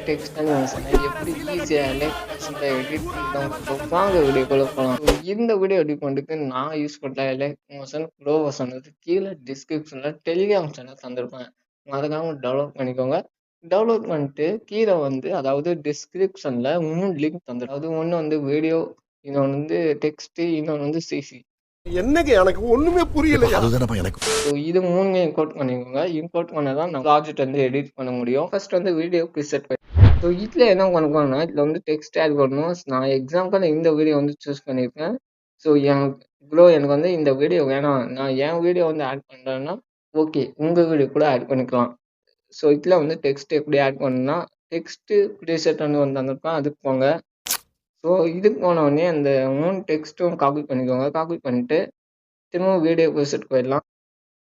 Text அனிமேஷனை எப்படி ஈஸியாக லேட்டஸ்ட்டாக எடிட் பண்ணலாம் வாங்க வீடியோக்குள்ள போகலாம். இந்த வீடியோ எடிட் பண்ணுறதுக்கு நான் யூஸ் பண்ண எலக்ட்ரிமோஷன் ப்ரோ வெர்ஷன் கீழே டிஸ்கிரிப்ஷனில் டெலிகிராம் சேனல் தந்திருப்பேன். மறக்காம டவுன்லோட் பண்ணிக்கோங்க. டவுன்லோட் பண்ணிட்டு கீழே அதாவது டிஸ்கிரிப்ஷனில் 3 லிங்க் தந்துடும். அது ஒன்று வீடியோ, இன்னொன்று டெக்ஸ்ட்டு, இன்னொன்று சிசி. என்னங்க எனக்கு ஒண்ணுமே புரியல. அதுதானப்பா எனக்கு. இது 3 இம்போர்ட் பண்ணிக்கோங்க. இம்போர்ட் பண்ண தான் நம்ம ப்ராஜெக்ட் எடிட் பண்ண முடியும். ஃபர்ஸ்ட் வீடியோ ப்ரீசெட் பண்ணி இதில் என்ன பண்ணணும்னா இதில் டெக்ஸ்ட் ஆட் பண்ணணும். நான் எக்ஸாம்பிள் இந்த வீடியோ சூஸ் பண்ணியிருக்கேன். ஸோ எனக்கு இந்த வீடியோ வேணாம், நான் என் வீடியோ ஆட் பண்ணுறேன்னா ஓகே, உங்கள் வீடியோ கூட ஆட் பண்ணிக்கலாம். ஸோ இதில் டெக்ஸ்ட் எப்படி ஆட் பண்ணணும்னா டெக்ஸ்ட்டு ப்ரீசெட் வந்திருப்பேன், அதுக்கு போங்க. ஸோ இதுக்கு போனோடனே அந்த 3 டெக்ஸ்ட்டும் காப்பி பண்ணிக்கோங்க. காப்பி பண்ணிட்டு திரும்ப வீடியோ ப்ரீசெட் போயிடலாம்.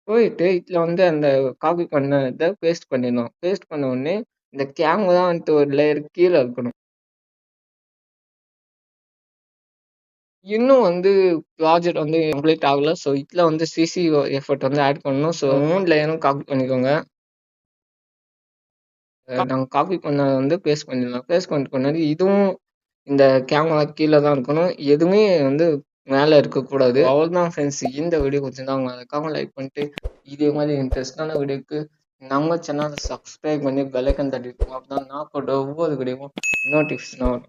போயிட்டு இதில் அந்த காப்பி பண்ணதை பேஸ்ட் பண்ணிடணும். பேஸ்ட் பண்ண உடனே இந்த கேமரா ஒரு லேயர் கீழே இருக்கணும். இன்னும் ப்ராஜெக்ட் கம்ப்ளீட் ஆகல. ஸோ இதில் சிசி எஃபர்ட் ஆட் பண்ணணும். ஸோ 3 லேயரும் காப்பி பண்ணிக்கோங்க. நாங்கள் காப்பி பண்ண பேஸ்ட் பண்ணிடலாம். பேஸ்ட் பண்ணிட்டு இதுவும் இந்த கேமரா கீழே தான் இருக்கணும். எதுவுமே மேலே இருக்கக்கூடாது. அவ்வளோதான் ஃப்ரெண்ட்ஸ். இந்த வீடியோ பிடிச்சிருந்தா மறக்காம லைக் பண்ணிட்டு இதே மாதிரி இன்ட்ரெஸ்டான வீடியோக்கு நம்ம சேனலை சப்ஸ்கிரைப் பண்ணி பெல் ஐக்கான் தட்டிட்டு அப்போ தான் நான் போட்ட ஒவ்வொரு வீடியோவும் நோட்டிஃபிகேஷன் வரும்.